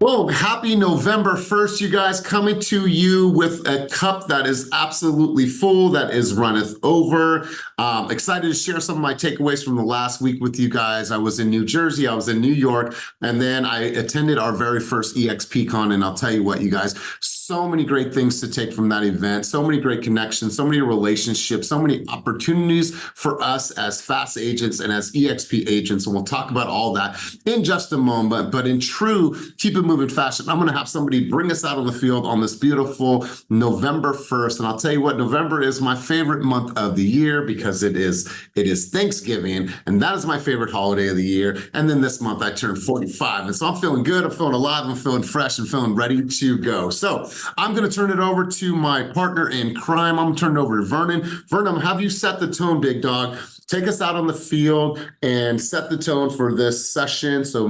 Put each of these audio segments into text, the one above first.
Well, happy November 1st, you guys, coming to you with a cup that is absolutely full, that is runneth over. Excited to share some of my takeaways from the last week with you guys. I was in New Jersey, I was in New York, and then I attended our very first Exp Con, and I'll tell you what, you guys, so many great things to take from that event, so many great connections, so many relationships, so many opportunities for us as fast agents and as EXP agents, and we'll talk about all that in just a moment. But in true keep it moving fashion, I'm going to have somebody bring us out on the field on this beautiful November 1st. And I'll tell you what, November is my favorite month of the year because it is Thanksgiving, and that is my favorite holiday of the year. And then this month I turned 45, and so I'm feeling good, I'm feeling alive, I'm feeling fresh, and feeling ready to go. So I'm going to turn it over to my partner in crime. I'm going to turn it over to Vernon. Vernon, have you set the tone, big dog? Take us out on the field and set the tone for this session. So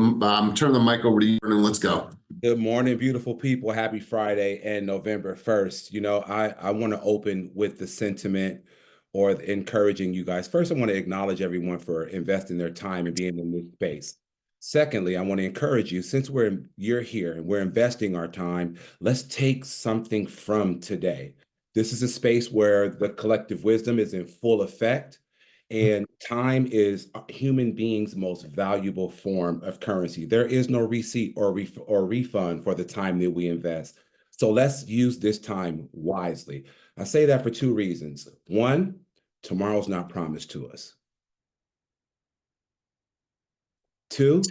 turn the mic over to you, Vernon. Let's go. Good morning, beautiful people. Happy Friday and November 1st. You know, I want to open with the sentiment or encouraging you guys. First, I want to acknowledge everyone for investing their time and being in this space. Secondly, I want to encourage you, since you're here and we're investing our time, let's take something from today. This is a space where the collective wisdom is in full effect. And time is human beings' most valuable form of currency. There is no receipt or refund for the time that we invest. So let's use this time wisely. I say that for two reasons. One, tomorrow's not promised to us. Two,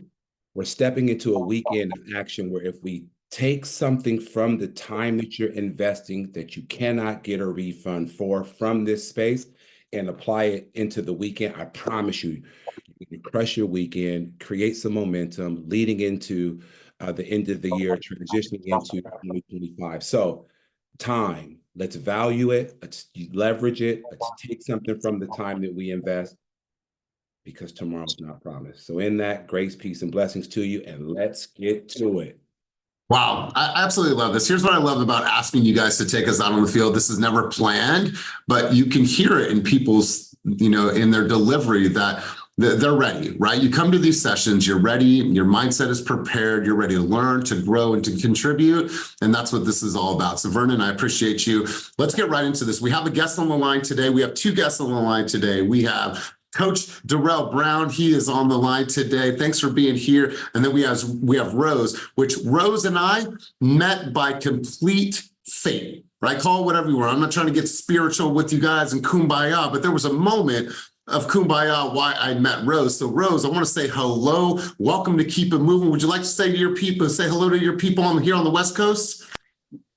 we're stepping into a weekend of action where if we take something from the time that you're investing that you cannot get a refund for from this space, and apply it into the weekend, I promise you, you can crush your weekend, create some momentum leading into the end of the year, transitioning into 2025. So time, let's value it, let's leverage it, let's take something from the time that we invest because tomorrow's not promised. So in that, grace, peace, and blessings to you, and let's get to it. Wow, I absolutely love this. Here's what I love about asking you guys to take us out on the field. This is never planned, but you can hear it in people's, in their delivery that they're ready, right? You come to these sessions, you're ready, your mindset is prepared, you're ready to learn, to grow, and to contribute. And that's what this is all about. So Vernon, I appreciate you. Let's get right into this. We have a guest on the line today. We have two guests on the line today. We have Coach Darrell Brown, he is on the line today. Thanks for being here. And then we have Rose, which Rose and I met by complete fate, right? Call it whatever you want. I'm not trying to get spiritual with you guys and kumbaya, but there was a moment of kumbaya why I met Rose. So Rose, I want to say hello. Welcome to Keep It Moving. Would you like to say to your people, say hello to your people here on the West Coast?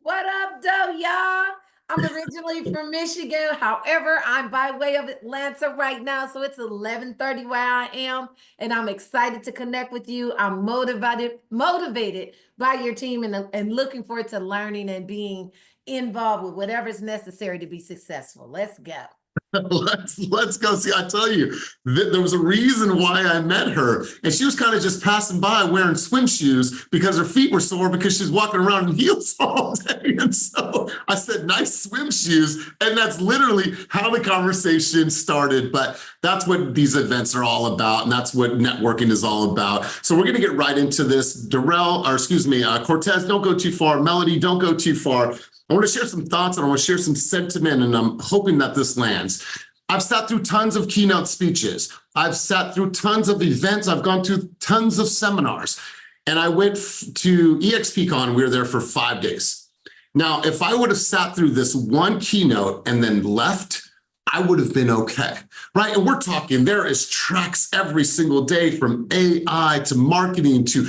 What up, though, y'all? I'm originally from Michigan. However, I'm by way of Atlanta right now. So it's 11:30 where I am. And I'm excited to connect with you. I'm motivated by your team and looking forward to learning and being involved with whatever is necessary to be successful. Let's go. Let's go. See, I tell you, there was a reason why I met her, and she was kind of just passing by wearing swim shoes because her feet were sore because she's walking around in heels all day. And so I said, nice swim shoes. And that's literally how the conversation started. But that's what these events are all about. And that's what networking is all about. So we're going to get right into this. Cortez, don't go too far. Melody, don't go too far. I want to share some thoughts and I want to share some sentiment, and I'm hoping that this lands. I've sat through tons of keynote speeches. I've sat through tons of events. I've gone to tons of seminars, and I went to Exp Con. We were there for 5 days. Now, if I would have sat through this one keynote and then left, I would have been okay, right? And we're talking, there is tracks every single day, from AI to marketing to,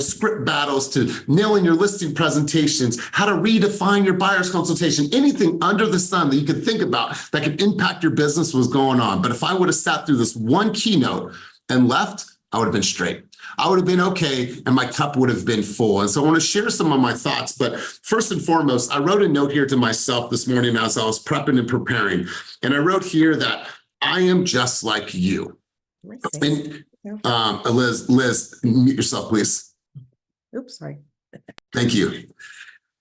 script battles to nailing your listing presentations, how to redefine your buyer's consultation, anything under the sun that you could think about that could impact your business was going on. But if I would have sat through this one keynote and left, I would have been straight. I would have been okay, and my cup would have been full. And so I want to share some of my thoughts. But first and foremost, I wrote a note here to myself this morning as I was prepping and preparing. And I wrote here that I am just like you. And, Liz, mute yourself, please. Oops, sorry. Thank you.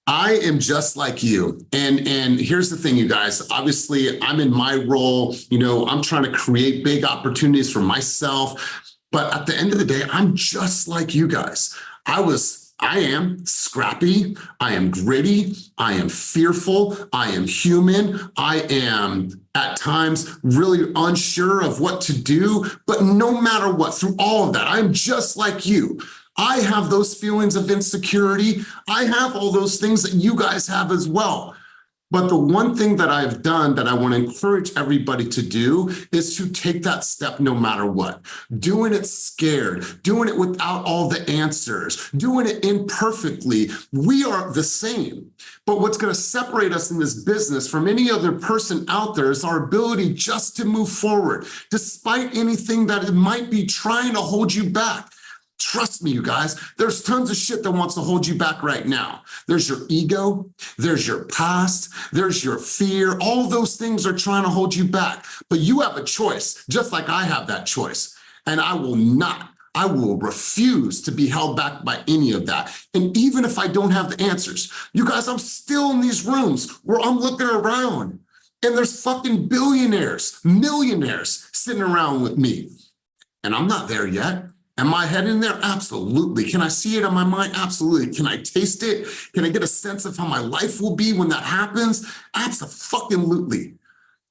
I am just like you. And here's the thing, you guys. Obviously, I'm in my role. I'm trying to create big opportunities for myself. But at the end of the day, I'm just like you guys. I was I am scrappy. I am gritty. I am fearful. I am human. I am at times really unsure of what to do. But no matter what, through all of that, I'm just like you. I have those feelings of insecurity. I have all those things that you guys have as well. But the one thing that I've done that I want to encourage everybody to do is to take that step no matter what. Doing it scared, doing it without all the answers, doing it imperfectly. We are the same. But what's going to separate us in this business from any other person out there is our ability just to move forward, despite anything that it might be trying to hold you back. Trust me, you guys, there's tons of shit that wants to hold you back right now. There's your ego, there's your past, there's your fear. All those things are trying to hold you back. But you have a choice, just like I have that choice. And I will refuse to be held back by any of that. And even if I don't have the answers, you guys, I'm still in these rooms where I'm looking around and there's fucking billionaires, millionaires sitting around with me. And I'm not there yet. Am I heading there? Absolutely. Can I see it in my mind? Absolutely. Can I taste it? Can I get a sense of how my life will be when that happens? Absolutely.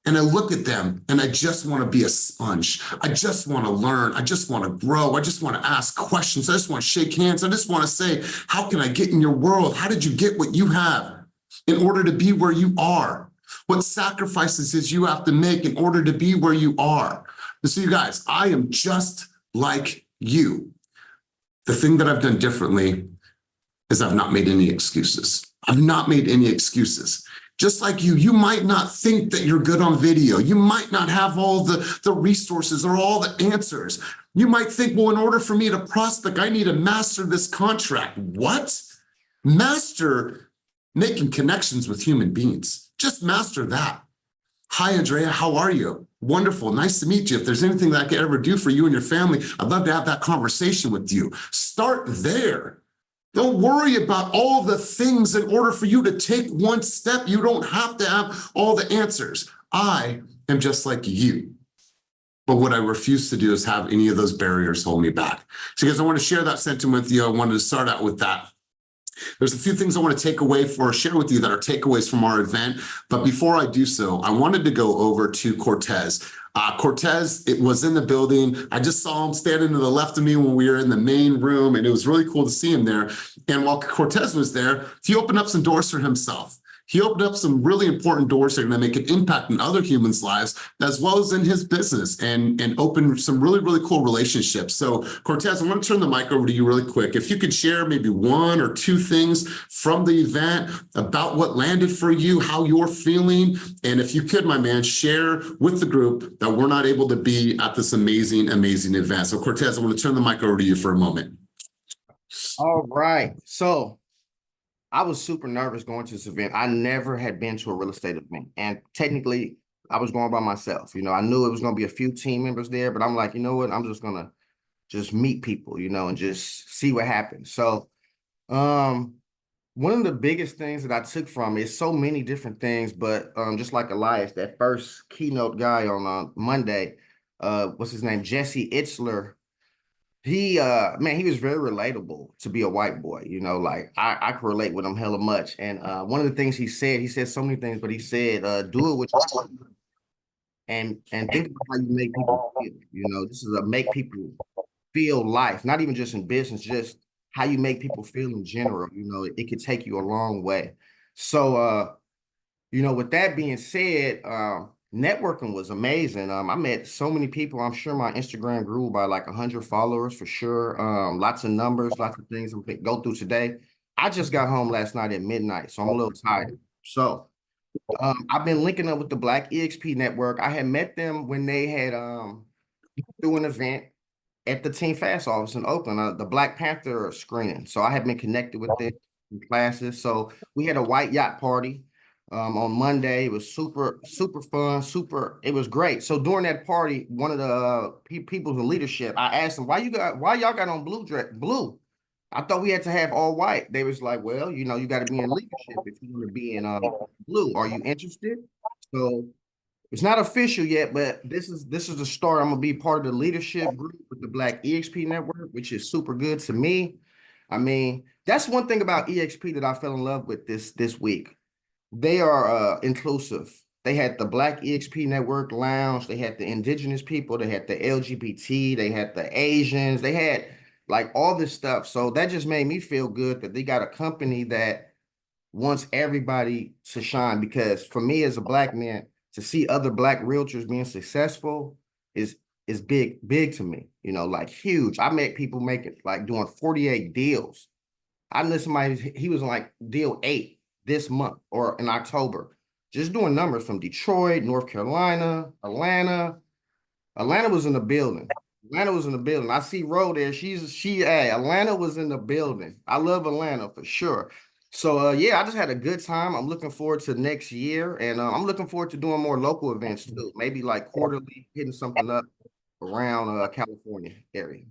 And I look at them and I just want to be a sponge. I just want to learn. I just want to grow. I just want to ask questions. I just want to shake hands. I just want to say, how can I get in your world? How did you get what you have in order to be where you are? What sacrifices did you have to make in order to be where you are? So you guys, I am just like you. The thing that I've done differently is I've not made any excuses. I've not made any excuses. Just like you might not think that you're good on video. You might not have all the resources or all the answers. You might think, well, in order for me to prospect, I need to master this contract. What? Master making connections with human beings. Just master that. Hi, Andrea, how are you? Wonderful, nice to meet you. If there's anything that I could ever do for you and your family, I'd love to have that conversation with you. Start there. Don't worry about all the things in order for you to take one step. You don't have to have all the answers. I am just like you. But what I refuse to do is have any of those barriers hold me back. So guys, I want to share that sentiment with you. I wanted to start out with that. There's a few things I want to take away share with you that are takeaways from our event. But before I do so, I wanted to go over to Cortez. Cortez, it was in the building. I just saw him standing to the left of me when we were in the main room, and it was really cool to see him there. And while Cortez was there, he opened up some doors for himself. He opened up some really important doors that are going to make an impact in other humans' lives, as well as in his business, and open some really, really cool relationships. So Cortez, I want to turn the mic over to you really quick. If you could share maybe one or two things from the event about what landed for you, how you're feeling. And if you could, my man, share with the group that we're not able to be at this amazing, amazing event. So Cortez, I want to turn the mic over to you for a moment. All right. So I was super nervous going to this event. I never had been to a real estate event. And technically, I was going by myself. You know, I knew it was going to be a few team members there, but I'm like, you know what? I'm just going to just meet people, you know, and just see what happens. So one of the biggest things that I took from it is so many different things, but just like Elias, that first keynote guy on Monday, what's his name? Jesse Itzler. He was very relatable to be a white boy, you know, like I could relate with him hella much. And one of the things he said so many things, but he said, do it with your and think about how you make people feel. You know, this is a make people feel life, not even just in business, just how you make people feel in general. You know, it could take you a long way. So you know, with that being said, networking was amazing. I met so many people. I'm sure my Instagram grew by like 100 followers for sure. Lots of numbers, lots of things I'm gonna go through today. I just got home last night at midnight, so I'm a little tired. So I've been linking up with the Black EXP Network. I had met them when they had through an event at the Team Fast office in Oakland, the Black Panther screening. So I had been connected with them in classes. So we had a white yacht party on Monday. It was super fun, it was great. So during that party, one of the people in leadership, I asked them, why y'all got on blue? I thought we had to have all white. They was like, well, you know, you got to be in leadership if you want to be in blue. Are you interested? So it's not official yet, but this is the start. I'm gonna be part of the leadership group with the Black EXP Network, which is super good to me. I mean, that's one thing about EXP that I fell in love with this week. They are inclusive. They had the Black EXP Network Lounge. They had the indigenous people. They had the LGBT. They had the Asians. They had like all this stuff. So that just made me feel good that they got a company that wants everybody to shine. Because for me as a Black man, to see other Black realtors being successful is big to me. You know, like huge. I met people making like doing 48 deals. I knew somebody, he was like deal 8 this month or in October. Just doing numbers from Detroit, North Carolina, Atlanta. Atlanta was in the building. Atlanta was in the building. I see Ro there. Hey, Atlanta was in the building. I love Atlanta for sure. So yeah, I just had a good time. I'm looking forward to next year, and I'm looking forward to doing more local events too. Maybe like quarterly, hitting something up around California area.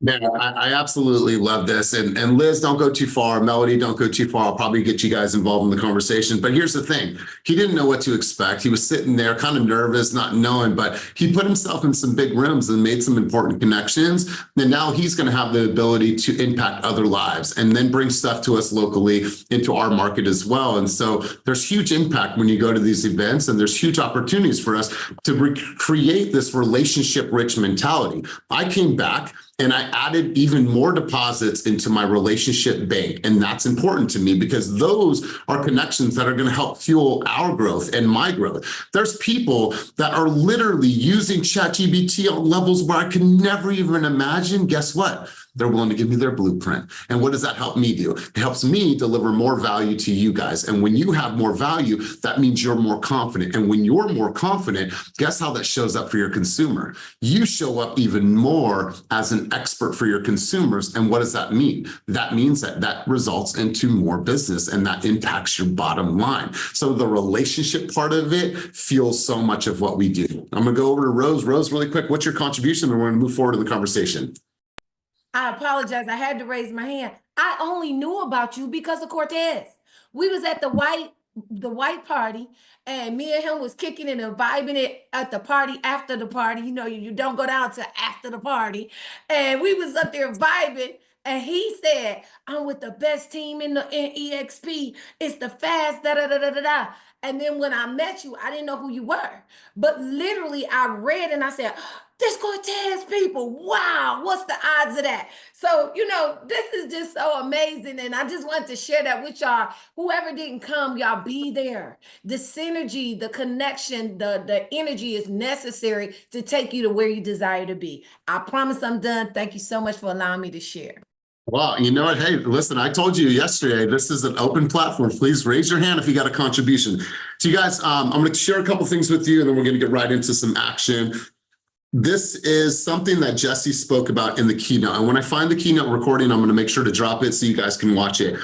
Man, I absolutely love this. And Liz, don't go too far. Melody, don't go too far. I'll probably get you guys involved in the conversation. But here's the thing. He didn't know what to expect. He was sitting there kind of nervous, not knowing, but he put himself in some big rooms and made some important connections. And now he's going to have the ability to impact other lives and then bring stuff to us locally into our market as well. And so there's huge impact when you go to these events, and there's huge opportunities for us to create this relationship-rich mentality. I came back and I added even more deposits into my relationship bank. And that's important to me because those are connections that are going to help fuel our growth and my growth. There's people that are literally using ChatGPT on levels where I can never even imagine. Guess what? They're willing to give me their blueprint. And what does that help me do? It helps me deliver more value to you guys. And when you have more value, that means you're more confident. And when you're more confident, guess how that shows up for your consumer? You show up even more as an expert for your consumers. And what does that mean? That means that results into more business, and that impacts your bottom line. So the relationship part of it fuels so much of what we do. I'm going to go over to Rose. Rose, really quick, what's your contribution? And we're going to move forward in the conversation. I apologize. I had to raise my hand. I only knew about you because of Cortez. We was at the white party, and me and him was kicking it and vibing it at the party after the party. You know, you don't go down to after the party. And we was up there vibing. And he said, I'm with the best team in EXP. It's the fast, da da da da da da. And then when I met you, I didn't know who you were. But literally, I read and I said, this Cortez people, wow, what's the odds of that? So, you know, this is just so amazing. And I just want to share that with y'all. Whoever didn't come, y'all be there. The synergy, the connection, the energy is necessary to take you to where you desire to be. I promise I'm done. Thank you so much for allowing me to share. Wow, you know what? Hey, listen, I told you yesterday, this is an open platform. Please raise your hand if you got a contribution. So you guys, I'm going to share a couple things with you, and then we're going to get right into some action. This is something that Jesse spoke about in the keynote. And when I find the keynote recording, I'm going to make sure to drop it so you guys can watch it.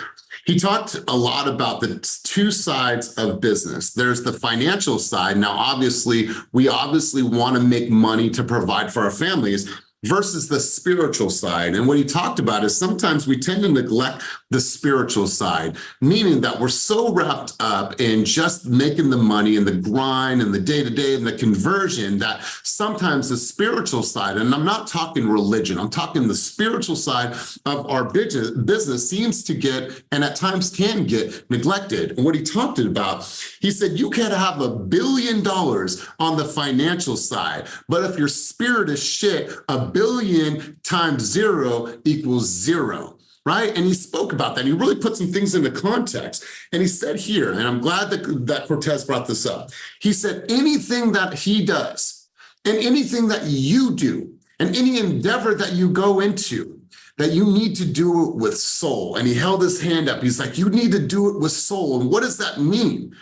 He talked a lot about the two sides of business. There's the financial side. Now, obviously, we want to make money to provide for our families, versus the spiritual side. And what he talked about is sometimes we tend to neglect the spiritual side, meaning that we're so wrapped up in just making the money and the grind and the day-to-day and the conversion that sometimes the spiritual side, and I'm not talking religion, I'm talking the spiritual side of our business seems to get, and at times can get, neglected. And what he talked about, he said, you can have $1 billion on the financial side, but if your spirit is shit, $1 billion times 0 equals 0, right? And he spoke about that. He really put some things into context. And he said here, and I'm glad that Cortez brought this up. He said, anything that he does and anything that you do and any endeavor that you go into, that you need to do it with soul. And he held his hand up. He's like, you need to do it with soul. And what does that mean?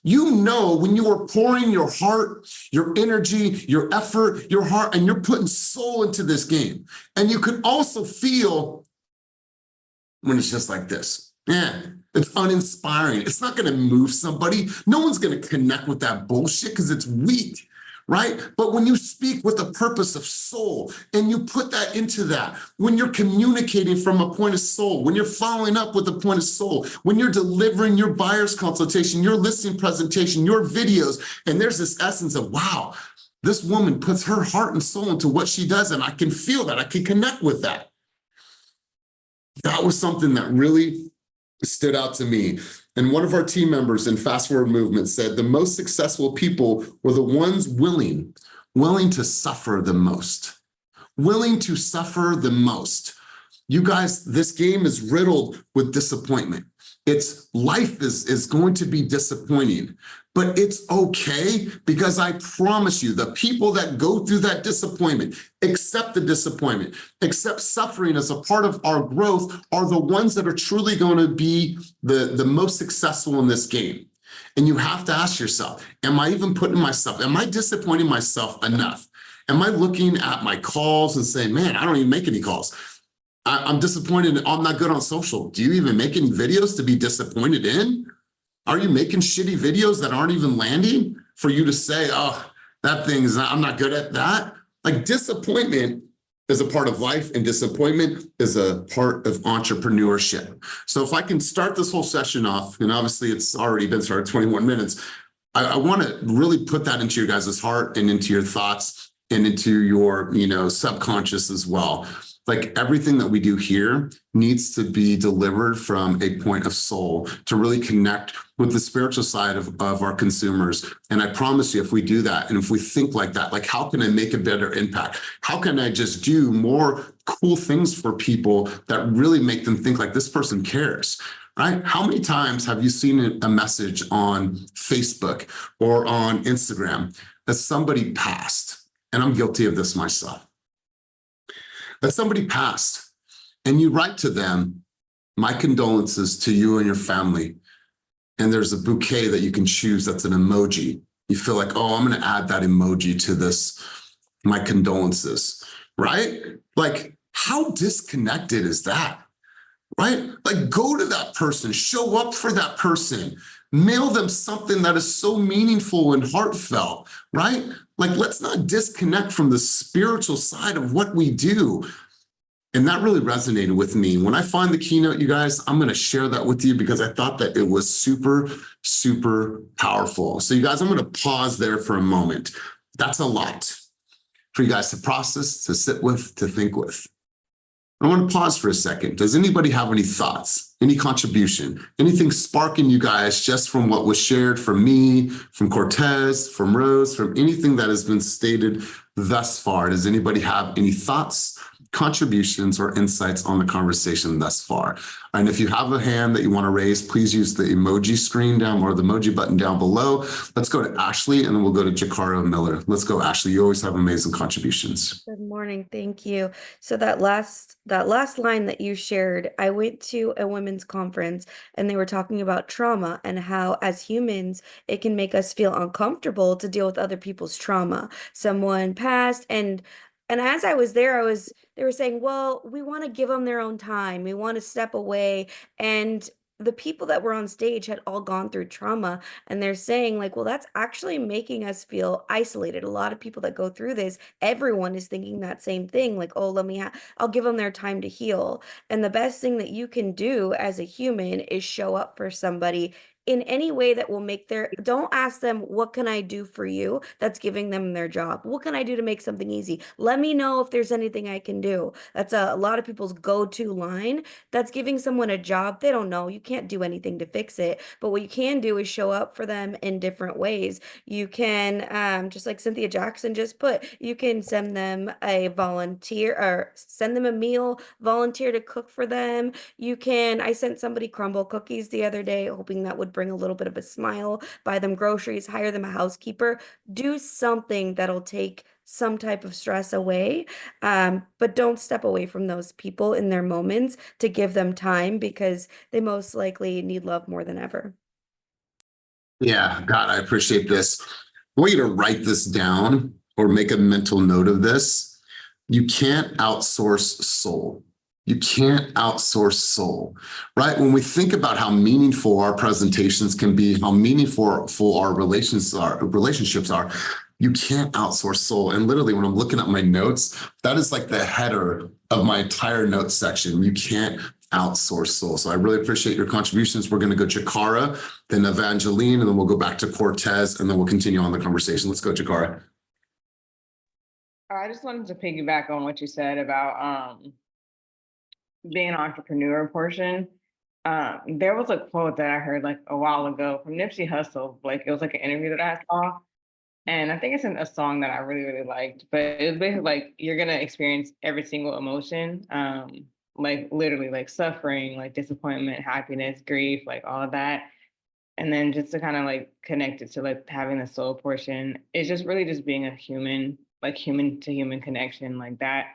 You know, when you are pouring your heart, your energy, your effort, your heart, and you're putting soul into this game. And you can also feel when it's just like this. Yeah, it's uninspiring. It's not going to move somebody. No one's going to connect with that bullshit because it's weak, right? But when you speak with a purpose of soul and you put that into that, when you're communicating from a point of soul, when you're following up with a point of soul, when you're delivering your buyer's consultation, your listing presentation, your videos, and there's this essence of, wow, this woman puts her heart and soul into what she does, and I can feel that, I can connect with that. That was something that really stood out to me. And one of our team members in Fast Forward Movement said the most successful people were the ones willing to suffer the most. Willing to suffer the most. You guys, this game is riddled with disappointment. Life is going to be disappointing, but it's okay, because I promise you, the people that go through that disappointment, accept the disappointment, accept suffering as a part of our growth, are the ones that are truly going to be the most successful in this game. And you have to ask yourself, am I disappointing myself enough? Am I looking at my calls and saying, man, I don't even make any calls. I'm disappointed. I'm not good on social. Do you even make any videos to be disappointed in? Are you making shitty videos that aren't even landing for you to say, oh, I'm not good at that? Like, disappointment is a part of life, and disappointment is a part of entrepreneurship. So if I can start this whole session off, and obviously it's already been started 21 minutes, I want to really put that into your guys' heart and into your thoughts and into your, subconscious as well. Like, everything that we do here needs to be delivered from a point of soul to really connect with the spiritual side of our consumers. And I promise you, if we do that, and if we think like that, like, how can I make a better impact? How can I just do more cool things for people that really make them think like, this person cares, right? How many times have you seen a message on Facebook or on Instagram that somebody passed? And I'm guilty of this myself. That somebody passed, and you write to them, my condolences to you and your family. And there's a bouquet that you can choose that's an emoji. You feel like, oh, I'm going to add that emoji to this, my condolences, right? Like, how disconnected is that, right? Like, go to that person, show up for that person, mail them something that is so meaningful and heartfelt, right? Like, let's not disconnect from the spiritual side of what we do. And that really resonated with me. When I find the keynote, you guys, I'm going to share that with you, because I thought that it was super, super powerful. So you guys, I'm going to pause there for a moment. That's a lot for you guys to process, to sit with, to think with. I want to pause for a second. Does anybody have any thoughts, any contribution, anything sparking you guys just from what was shared from me, from Cortez, from Rose, from anything that has been stated thus far? Does anybody have any thoughts, contributions, or insights on the conversation thus far? And if you have a hand that you want to raise, please use the emoji screen down, or the emoji button down below. Let's go to Ashley, and then we'll go to Jakara Miller. Let's go, Ashley. You always have amazing contributions. Good morning. Thank you. So that last line that you shared, I went to a women's conference, and they were talking about trauma and how, as humans, it can make us feel uncomfortable to deal with other people's trauma. Someone passed, and as I was there, they were saying, well, we want to give them their own time. We want to step away. And the people that were on stage had all gone through trauma, and they're saying, like, well, that's actually making us feel isolated. A lot of people that go through this, everyone is thinking that same thing, like, oh, I'll give them their time to heal. And the best thing that you can do as a human is show up for somebody in any way that will don't ask them, what can I do for you? That's giving them their job. What can I do to make something easy? Let me know if there's anything I can do. That's a lot of people's go-to line. That's giving someone a job. They don't know. You can't do anything to fix it. But what you can do is show up for them in different ways. You can, just like Cynthia Jackson just put, you can send them a volunteer, or send them a meal, volunteer to cook for them. I sent somebody crumble cookies the other day, hoping that would bring a little bit of a smile, buy them groceries, hire them a housekeeper, do something that'll take some type of stress away. But don't step away from those people in their moments, to give them time, because they most likely need love more than ever. Yeah, God, I appreciate this. I want you to write this down or make a mental note of this. You can't outsource soul. You can't outsource soul, right? When we think about how meaningful our presentations can be, how meaningful our relationships are, you can't outsource soul. And literally, when I'm looking at my notes, that is like the header of my entire notes section. You can't outsource soul. So I really appreciate your contributions. We're going to go Jakara, then Evangeline, and then we'll go back to Cortez, and then we'll continue on the conversation. Let's go, Jakara. I just wanted to piggyback on what you said about being an entrepreneur portion, there was a quote that I heard like a while ago from Nipsey Hussle. Like it was like an interview that I saw, and I think it's in a song that I really, really liked. But it was basically like you're gonna experience every single emotion, like literally like suffering, like disappointment, happiness, grief, like all of that. And then just to kind of like connect it to like having the soul portion, it's just really just being a human, like human to human connection like that.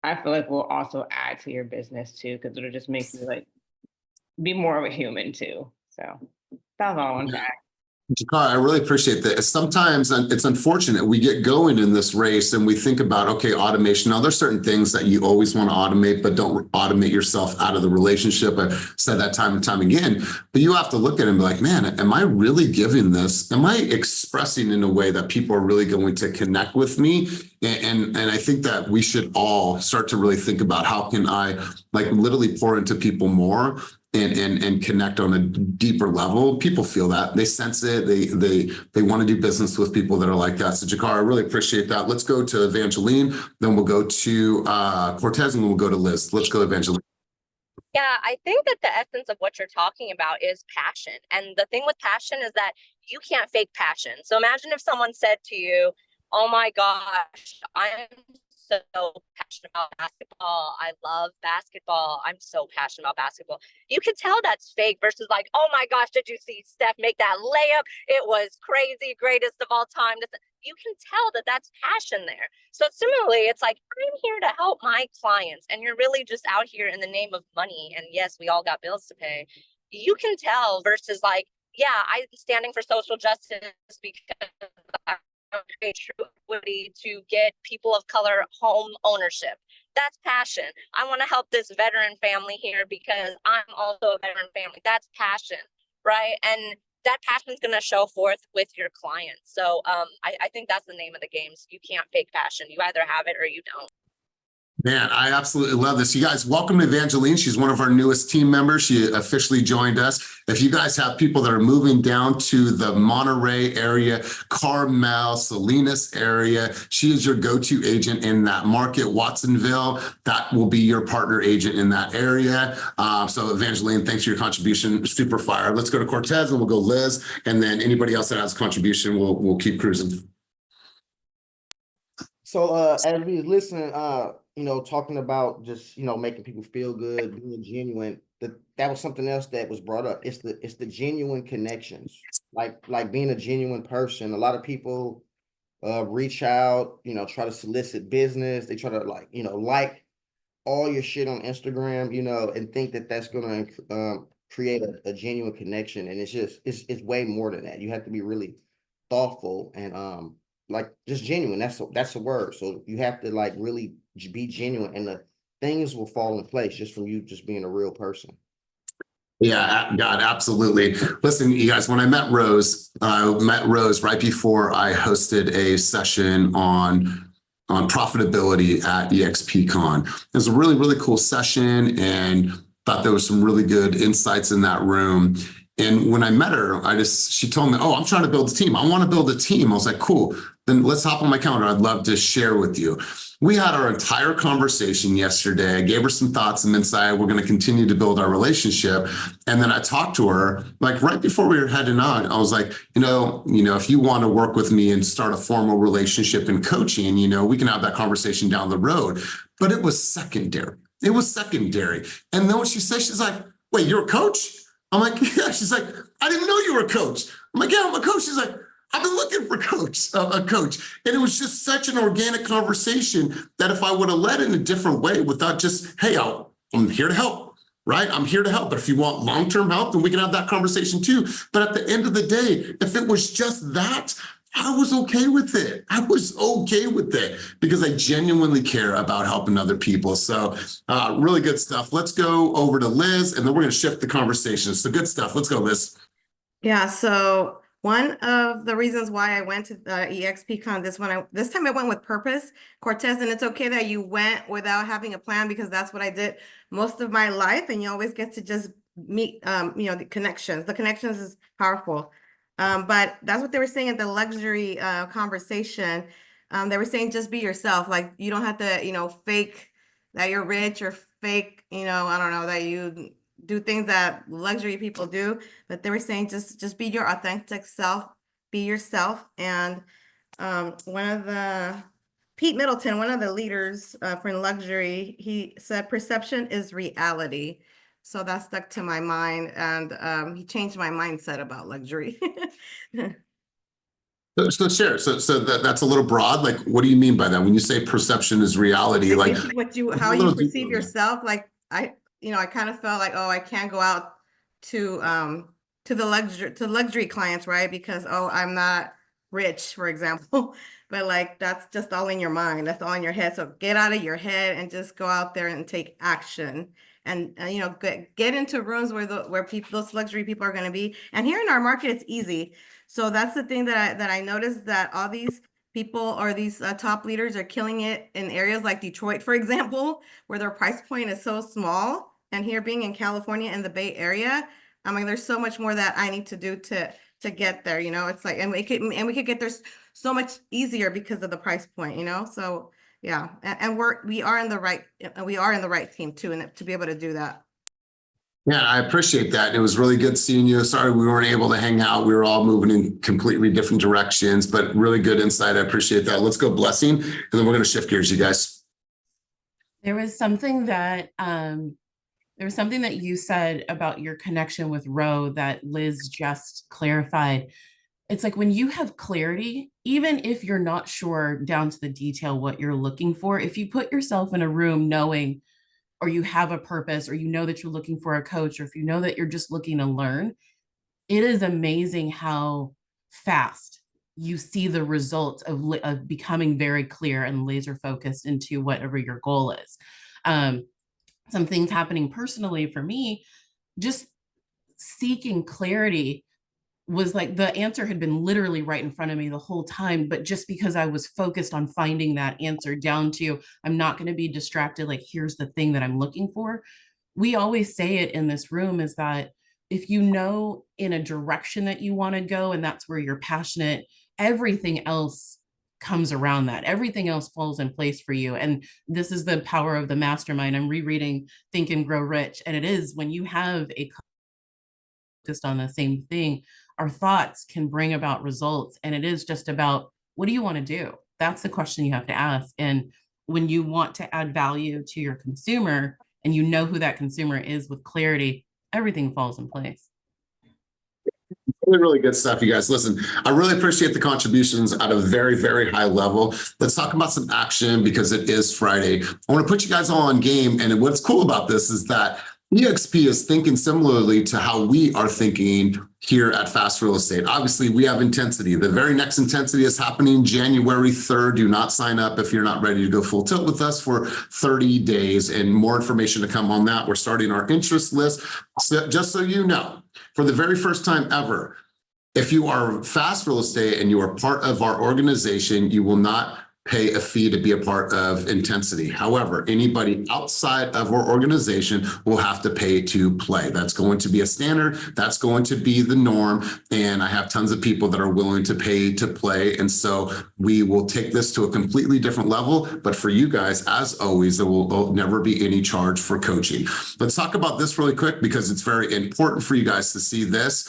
I feel like will also add to your business too, because it'll just make you like be more of a human too. So that was all I wanted to add. Jakar, I really appreciate that. Sometimes it's unfortunate we get going in this race and we think about, okay, automation. Now, there's certain things that you always want to automate, but don't automate yourself out of the relationship. I've said that time and time again, but you have to look at it and be like, man, am I really giving this? Am I expressing in a way that people are really going to connect with me? And I think that we should all start to really think about how can I like literally pour into people more and connect on a deeper level. People feel that, they sense it, they want to do business with people that are like that. So Jakar, I really appreciate that. Let's go to Evangeline, then we'll go to Cortez, and then we'll go to Liz. Let's go, Evangeline. Yeah, I think that the essence of what you're talking about is passion. And the thing with passion is that you can't fake passion. So imagine if someone said to you, oh my gosh, I'm so passionate about basketball. I love basketball. I'm so passionate about basketball. You can tell that's fake versus like, oh my gosh, did you see Steph make that layup? It was crazy, greatest of all time. You can tell that that's passion there. So similarly, it's like, I'm here to help my clients and you're really just out here in the name of money. And yes, we all got bills to pay. You can tell versus like, yeah, I'm standing for social justice because I a true equity to get people of color home ownership. That's passion. I want to help this veteran family here because I'm also a veteran family. That's passion, right? And that passion is going to show forth with your clients. So I think that's the name of the game. So you can't fake passion. You either have it or you don't. Man, I absolutely love this. You guys, welcome to Evangeline. She's one of our newest team members. She officially joined us. If you guys have people that are moving down to the Monterey area, Carmel, Salinas area, she is your go-to agent in that market. Watsonville, that will be your partner agent in that area. So Evangeline, thanks for your contribution. Super fire. Let's go to Cortez and we'll go Liz. And then anybody else that has a contribution, we'll keep cruising. So as we was listening, talking about just, making people feel good, being genuine, that was something else that was brought up. It's the genuine connections, like being a genuine person. A lot of people reach out, try to solicit business. They try to like all your shit on Instagram, and think that that's going to create a genuine connection. And it's way more than that. You have to be really thoughtful and just genuine. That's the word. So you have to really be genuine, and the things will fall in place just from you just being a real person. Yeah, God, absolutely. Listen, you guys, when I met Rose right before I hosted a session on profitability at Exp Con. It was a really, really cool session and thought there was some really good insights in that room. And when I met her, she told me, oh, I'm trying to build a team. I want to build a team. I was like, cool, then let's hop on my calendar. I'd love to share with you. We had our entire conversation yesterday. I gave her some thoughts and insight. We're going to continue to build our relationship. And then I talked to her right before we were heading on. I was like, if you want to work with me and start a formal relationship in coaching, we can have that conversation down the road. But it was secondary. It was secondary. And then what she said, she's like, wait, you're a coach? I'm like, yeah. She's like, I didn't know you were a coach. I'm like, yeah, I'm a coach. She's like, I've been looking for a coach. And it was just such an organic conversation that if I would have led in a different way without just, hey, I'm here to help, right? I'm here to help. But if you want long-term help, then we can have that conversation too. But at the end of the day, if it was just that, I was okay with it. I was okay with it because I genuinely care about helping other people. So really good stuff. Let's go over to Liz, and then we're going to shift the conversation. So good stuff. Let's go, Liz. Yeah, so one of the reasons why I went to the Exp Con this time I went with purpose, Cortez, and it's okay that you went without having a plan because that's what I did most of my life, and you always get to just meet, the connections. The connections is powerful. But that's what they were saying at the luxury conversation. They were saying just be yourself. Like you don't have to, fake that you're rich or fake, I don't know, that you do things that luxury people do, but they were saying just be your authentic self, be yourself. And Pete Middleton, one of the leaders for luxury, he said perception is reality. So that stuck to my mind, and he changed my mindset about luxury. So share. So that's a little broad. Like, what do you mean by that? When you say perception is reality, like Basically how you perceive yourself. Like I kind of felt like, oh, I can't go out to luxury clients, right? Because, oh, I'm not rich, for example. But like, that's just all in your mind. That's all in your head. So get out of your head and just go out there and take action. And get into rooms where those luxury people are going to be. And here in our market, it's easy. So that's the thing that I noticed, that all these people or these top leaders are killing it in areas like Detroit, for example, where their price point is so small. And here, being in California in the Bay Area, I mean, there's so much more that I need to do to get there. It's like, and we could get there so much easier because of the price point. So yeah, and we are in the right team too, and to be able to do that. Yeah, I appreciate that. It was really good seeing you. Sorry we weren't able to hang out. We were all moving in completely different directions, but really good insight. I appreciate that. Let's go Blessing, and then we're going to shift gears, you guys. There was something that you said about your connection with Ro that Liz just clarified. It's like when you have clarity, even if you're not sure down to the detail what you're looking for, if you put yourself in a room knowing, or you have a purpose, or you know that you're looking for a coach, or if you know that you're just looking to learn, it is amazing how fast you see the results of becoming very clear and laser focused into whatever your goal is. Some things happening personally for me, just seeking clarity was like the answer had been literally right in front of me the whole time, but just because I was focused on finding that answer down to, I'm not going to be distracted, like here's the thing that I'm looking for. We always say it in this room, is that if you know in a direction that you want to go and that's where you're passionate, everything else comes around that. Everything else falls in place for you. And this is the power of the mastermind. I'm rereading Think and Grow Rich. And it is when you have a focused on the same thing, our thoughts can bring about results. And it is just about, what do you want to do? That's the question you have to ask. And when you want to add value to your consumer and you know who that consumer is with clarity, everything falls in place. Really, really good stuff, you guys. Listen, I really appreciate the contributions at a very, very high level. Let's talk about some action because it is Friday. I want to put you guys all on game. And what's cool about this is that EXP is thinking similarly to how we are thinking here at Fast Real Estate. Obviously, we have intensity. The very next intensity is happening January 3rd. Do not sign up if you're not ready to go full tilt with us for 30 days. And more information to come on that. We're starting our interest list. So just so you know, for the very first time ever, if you are Fast Real Estate and you are part of our organization, you will not pay a fee to be a part of Intensity. However, anybody outside of our organization will have to pay to play. That's going to be a standard. That's going to be the norm. And I have tons of people that are willing to pay to play. And so we will take this to a completely different level. But for you guys, as always, there will never be any charge for coaching. Let's talk about this really quick because it's very important for you guys to see this.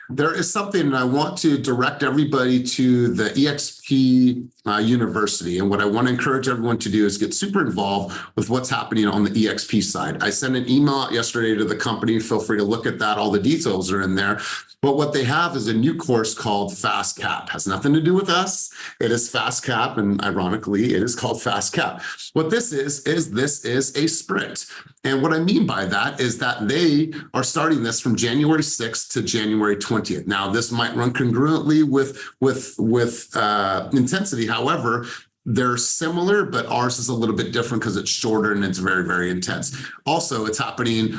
There is something, and I want to direct everybody to the EXP University. And what I want to encourage everyone to do is get super involved with what's happening on the EXP side. I sent an email out yesterday to the company. Feel free to look at that. All the details are in there. But what they have is a new course called Fast Cap. Has nothing to do with us. It is Fast Cap, and ironically, it is called Fast Cap. What this is this is a sprint. And what I mean by that is that they are starting this from January 6th to January 20th. Now, this might run congruently with Intensity. However, they're similar, but ours is a little bit different because it's shorter and it's very, very intense. Also, it's happening,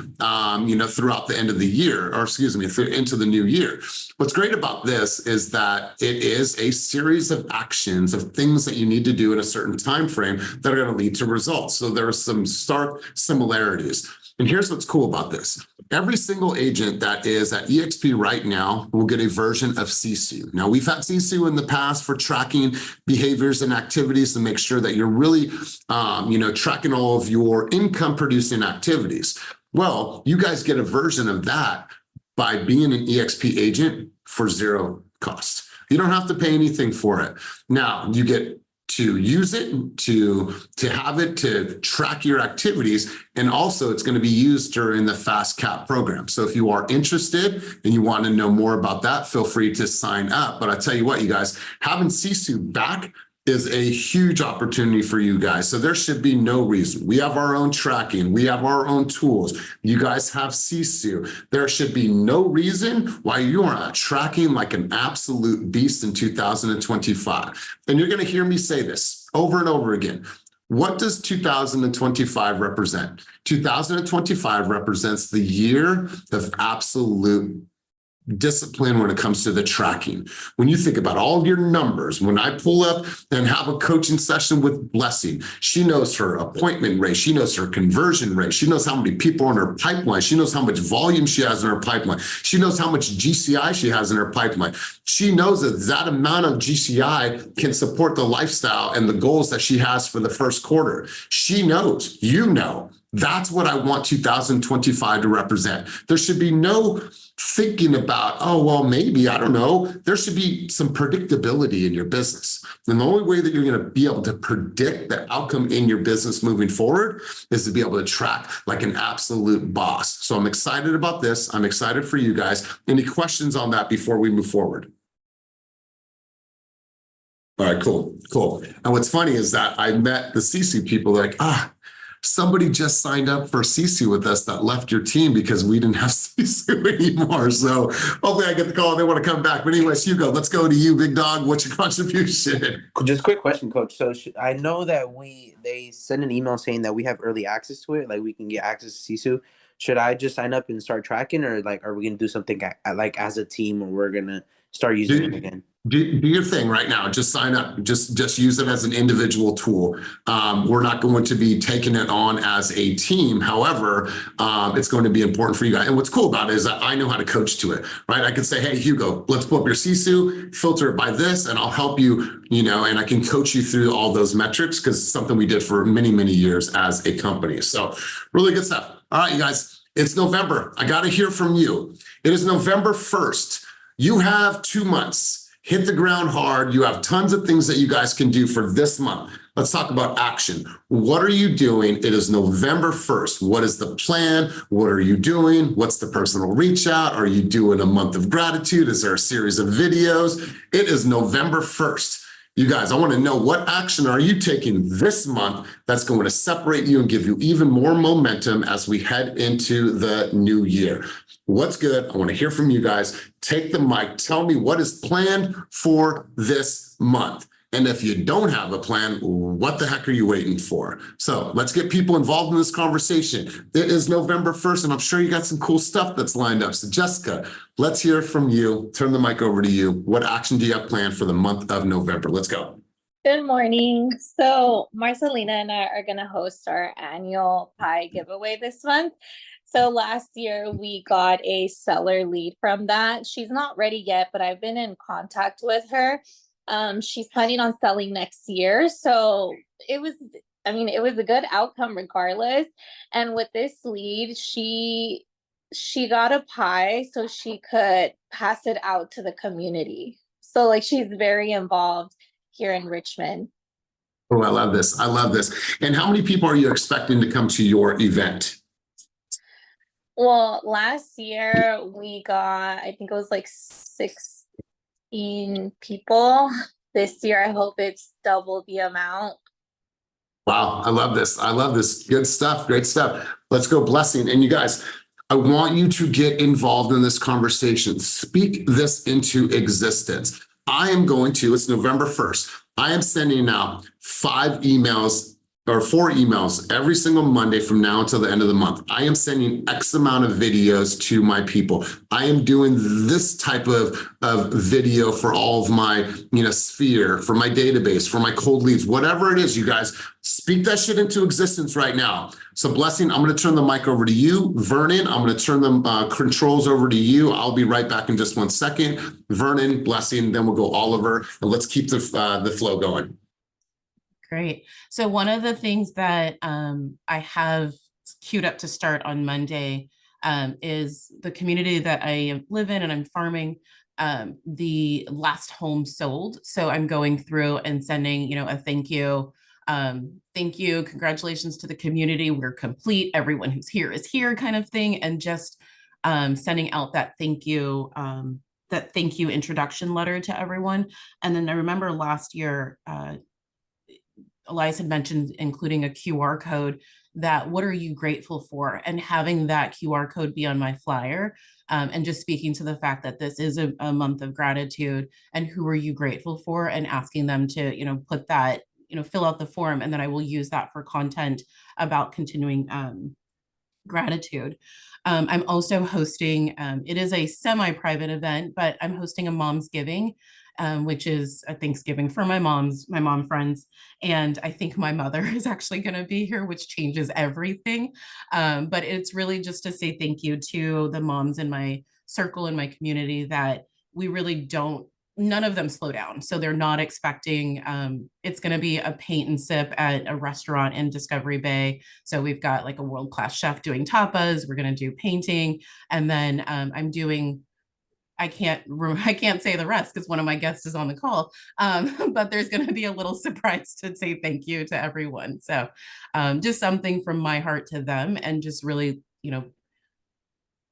throughout the end of the year, or excuse me, into the new year. What's great about this is that it is a series of actions of things that you need to do in a certain time frame that are going to lead to results. So there are some stark similarities. And here's what's cool about this. every single agent that is at EXP right now will get a version of CSU. Now, we've had CSU in the past for tracking behaviors and activities to make sure that you're really, tracking all of your income producing activities. Well, you guys get a version of that by being an EXP agent for zero cost. You don't have to pay anything for it. Now, you get to use it, to have it, to track your activities. And also it's going to be used during the Fast Cap program. So if you are interested and you want to know more about that, feel free to sign up. But I tell you what, you guys, having Sisu back is a huge opportunity for you guys. So there should be no reason. We have our own tracking. We have our own tools. You guys have Sisu. There should be no reason why you are not tracking like an absolute beast in 2025. And you're going to hear me say this over and over again. What does 2025 represent? 2025 represents the year of absolute discipline when it comes to the tracking. When you think about all of your numbers, when I pull up and have a coaching session with Blessing, she knows her appointment rate, she knows her conversion rate, she knows how many people are in her pipeline, she knows how much volume she has in her pipeline, she knows how much GCI she has in her pipeline. She knows that amount of GCI can support the lifestyle and the goals that she has for the first quarter. She knows, you know. That's what I want 2025 to represent. There should be no thinking about, oh, well, maybe, I don't know. There should be some predictability in your business. And the only way that you're going to be able to predict the outcome in your business moving forward is to be able to track like an absolute boss. So I'm excited about this. I'm excited for you guys. Any questions on that before we move forward? All right, cool. And what's funny is that I met the CC people like, somebody just signed up for CC with us that left your team because we didn't have CC anymore. So hopefully I get the call and they want to come back. But anyways, Hugo, let's go to you, big dog. What's your contribution? Just a quick question, Coach. So I know that they send an email saying that we have early access to it, like we can get access to CSU. Should I just sign up and start tracking, or like are we gonna do something like as a team, or we're gonna start using it again? Do your thing right now. Just sign up. Just use it as an individual tool. We're not going to be taking it on as a team. However, it's going to be important for you guys. And what's cool about it is that I know how to coach to it, right? I can say, hey, Hugo, let's pull up your CSU, filter it by this, and I'll help you, and I can coach you through all those metrics because it's something we did for many, many years as a company. So really good stuff. All right, you guys, it's November. I got to hear from you. It is November 1st. You have 2 months. Hit the ground hard. You have tons of things that you guys can do for this month. Let's talk about action. What are you doing? It is November 1st. What is the plan? What are you doing? What's the personal reach out? Are you doing a month of gratitude? Is there a series of videos? It is November 1st. You guys, I want to know, what action are you taking this month that's going to separate you and give you even more momentum as we head into the new year? What's good? I want to hear from you guys. Take the mic. Tell me what is planned for this month. And if you don't have a plan, what the heck are you waiting for? So let's get people involved in this conversation. It is November 1st, and I'm sure you got some cool stuff that's lined up. So Jessica, let's hear from you. Turn the mic over to you. What action do you have planned for the month of November? Let's go. Good morning. So Marcelina and I are going to host our annual pie giveaway this month. So last year we got a seller lead from that. She's not ready yet, but I've been in contact with her. She's planning on selling next year. So it was a good outcome regardless. And with this lead, she got a pie so she could pass it out to the community. So like she's very involved here in Richmond. Oh, I love this. I love this. And how many people are you expecting to come to your event? Well, last year we got, I think it was like 16 people. This year, I hope it's double the amount. Wow, I love this. I love this. Good stuff. Great stuff. Let's go, Blessing. And you guys, I want you to get involved in this conversation. Speak this into existence. It's November 1st. I am sending out 5 emails or 4 emails every single Monday from now until the end of the month. I am sending X amount of videos to my people. I am doing this type of video for all of my, sphere, for my database, for my cold leads, whatever it is, you guys, speak that shit into existence right now. So Blessing, I'm going to turn the mic over to you. Vernon, I'm going to turn the controls over to you. I'll be right back in just 1 second. Vernon, Blessing, then we'll go Oliver, and let's keep the flow going. Great. So one of the things that I have queued up to start on Monday is the community that I live in and I'm farming. The last home sold. So I'm going through and sending, a thank you. Thank you. Congratulations to the community. We're complete. Everyone who's here is here kind of thing. And just sending out that thank you introduction letter to everyone. And then I remember last year, Elias had mentioned including a QR code that what are you grateful for, and having that QR code be on my flyer, and just speaking to the fact that this is a month of gratitude and who are you grateful for, and asking them to, put that, fill out the form, and then I will use that for content about continuing gratitude. I'm also hosting, it is a semi-private event, but I'm hosting a Mom's Giving, which is a Thanksgiving for my mom friends. And I think my mother is actually going to be here, which changes everything. But it's really just to say thank you to the moms in my circle, in my community, that we really don't, none of them slow down. So they're not expecting, it's going to be a paint and sip at a restaurant in Discovery Bay. So we've got like a world-class chef doing tapas. We're going to do painting. And then I'm doing, I can't say the rest because one of my guests is on the call, but there's going to be a little surprise to say thank you to everyone. So just something from my heart to them, and just really,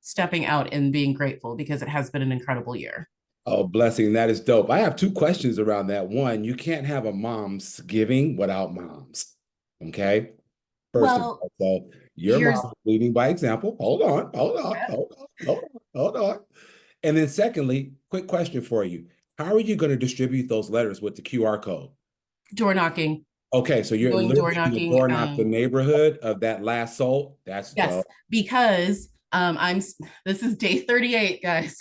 stepping out and being grateful, because it has been an incredible year. Oh, Blessing, that is dope. I have 2 questions around that. One, you can't have a Mom's Giving without moms. Okay. First of all, so your mom is leading by example. Hold on. And then secondly, quick question for you. How are you going to distribute those letters with the QR code? Door knocking. Okay, so you're Going door literally knocking, door knock the neighborhood of that last soul. That's yes, dope. because this is day 38, guys.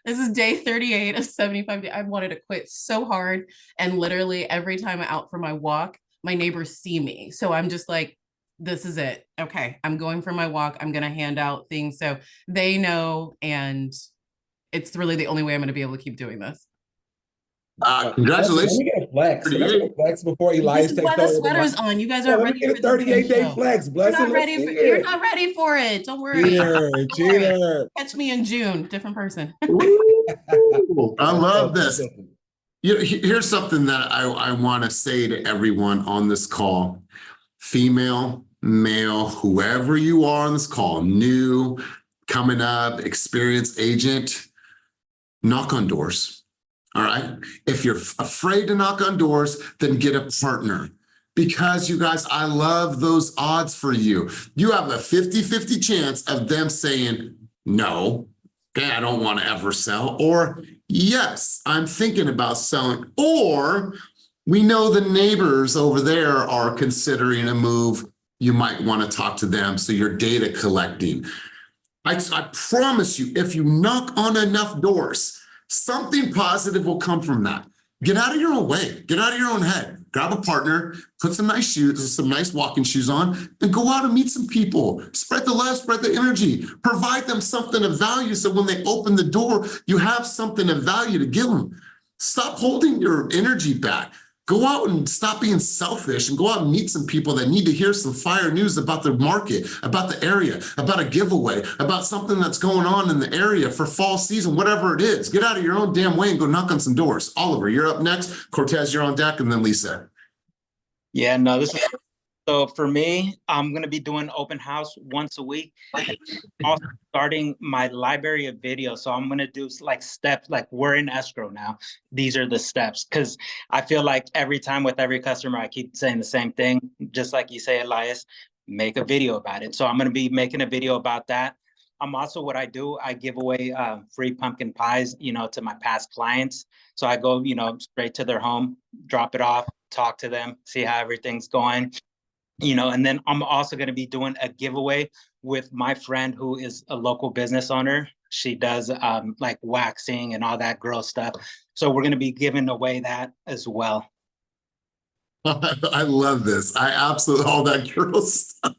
This is day 38 of 75 days. I wanted to quit so hard, and literally every time I'm out for my walk, my neighbors see me. So I'm just like, this is it. Okay, I'm going for my walk. I'm going to hand out things so they know, and it's really the only way I'm going to be able to keep doing this. Congratulations. Let me get a flex. Can I get a flex before Elias takes over? The sweater's on. You guys aren't ready for the 38-day flex. Blessing. You're not ready for it. Don't worry. Cheater. Catch me in June. Different person. I love this. Here's something that I want to say to everyone on this call. Female, male, whoever you are on this call, new, coming up, experienced agent, knock on doors. All right. If you're afraid to knock on doors, then get a partner. Because you guys, I love those odds for you. You have a 50-50 chance of them saying, no, okay, I don't want to ever sell. Or yes, I'm thinking about selling. Or we know the neighbors over there are considering a move. You might want to talk to them. So you're data collecting. I promise you, if you knock on enough doors, something positive will come from that. Get out of your own way. Get out of your own head. Grab a partner, put some nice shoes, some nice walking shoes on, and go out and meet some people. Spread the love, spread the energy. Provide them something of value so when they open the door, you have something of value to give them. Stop holding your energy back. Go out and stop being selfish and go out and meet some people that need to hear some fire news about the market, about the area, about a giveaway, about something that's going on in the area for fall season, whatever it is. Get out of your own damn way and go knock on some doors. Oliver, you're up next. Cortez, you're on deck, and then Lisa. Yeah, no, this is so for me, I'm going to be doing open house once a week. Also starting my library of videos. So I'm going to do like steps, like we're in escrow now. These are the steps, because I feel like every time with every customer, I keep saying the same thing. Just like you say, Elias, make a video about it. So I'm going to be making a video about that. I'm also, what I do, I give away free pumpkin pies, to my past clients. So I go, straight to their home, drop it off. talk to them, see how everything's going. And then I'm also going to be doing a giveaway with my friend who is a local business owner. She does like waxing and all that girl stuff. So we're going to be giving away that as well. I love this. I absolutely, all that girl stuff.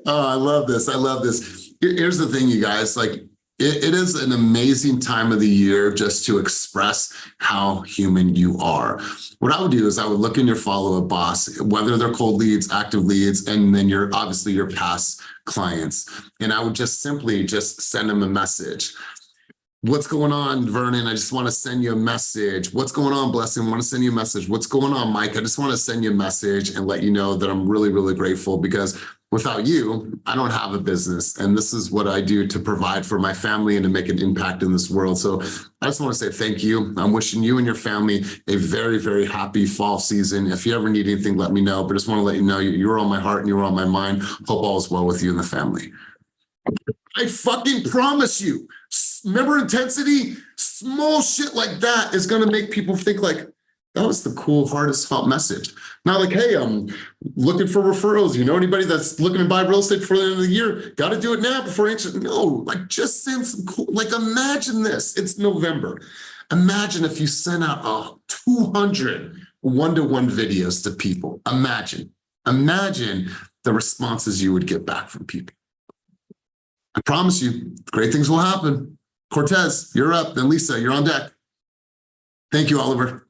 Oh, I love this. I love this. Here's the thing, you guys, like it is an amazing time of the year just to express how human you are. What I would do is I would look in your follow-up boss, whether they're cold leads, active leads, and then obviously your past clients. And I would just simply send them a message. What's going on, Vernon? I just want to send you a message. What's going on, Blessing? I want to send you a message. What's going on, Mike? I just want to send you a message and let you know that I'm really, really grateful, because without you, I don't have a business. And this is what I do to provide for my family and to make an impact in this world. So I just want to say thank you. I'm wishing you and your family a very, very happy fall season. If you ever need anything, let me know. But I just want to let you know you're on my heart and you're on my mind. Hope all is well with you and the family. I fucking promise you. Remember intensity? Small shit like that is going to make people think like, that was the cool, hardest felt message. Not like, hey, I'm looking for referrals. You know anybody that's looking to buy real estate before the end of the year? Got to do it now before answer. No, like just send some cool, like imagine this. It's November. Imagine if you sent out 200 one-to-one videos to people. Imagine the responses you would get back from people. I promise you, great things will happen. Cortez, you're up. Then Lisa, you're on deck. Thank you, Oliver.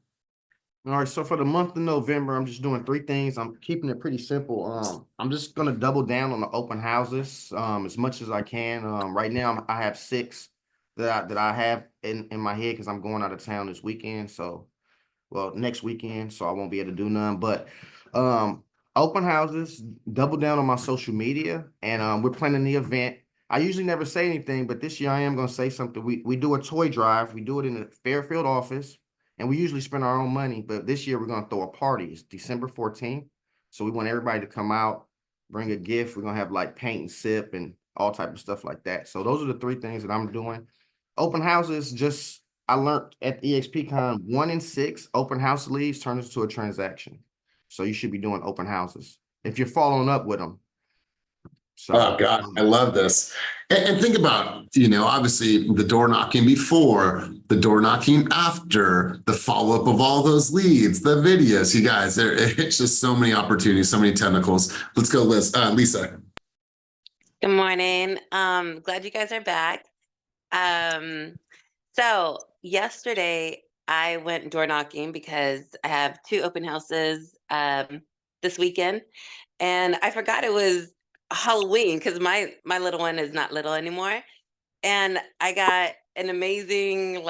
All right, so for the month of November, I'm just doing 3 things. I'm keeping it pretty simple. I'm just gonna double down on the open houses as much as I can. Right now, I have 6 that I have in my head because I'm going out of town this weekend. So, well, next weekend, so I won't be able to do none. But open houses, double down on my social media, and we're planning the event. I usually never say anything, but this year I am gonna say something. We do a toy drive. We do it in the Fairfield office. And we usually spend our own money, but this year we're going to throw a party. It's December 14th. So we want everybody to come out, bring a gift. We're going to have like paint and sip and all type of stuff like that. So those are the 3 things that I'm doing. Open houses, I learned at Exp Con, 1 in 6 open house leads turns into a transaction. So you should be doing open houses if you're following up with them. So, oh God, I love this. And think about, obviously the door knocking before, the door knocking after, the follow-up of all those leads, the videos, you guys, it's just so many opportunities, so many tentacles. Let's go, Liz. Lisa. Good morning. Glad you guys are back. So yesterday I went door knocking because I have 2 open houses this weekend, and I forgot it was Halloween because my little one is not little anymore. And I got an amazing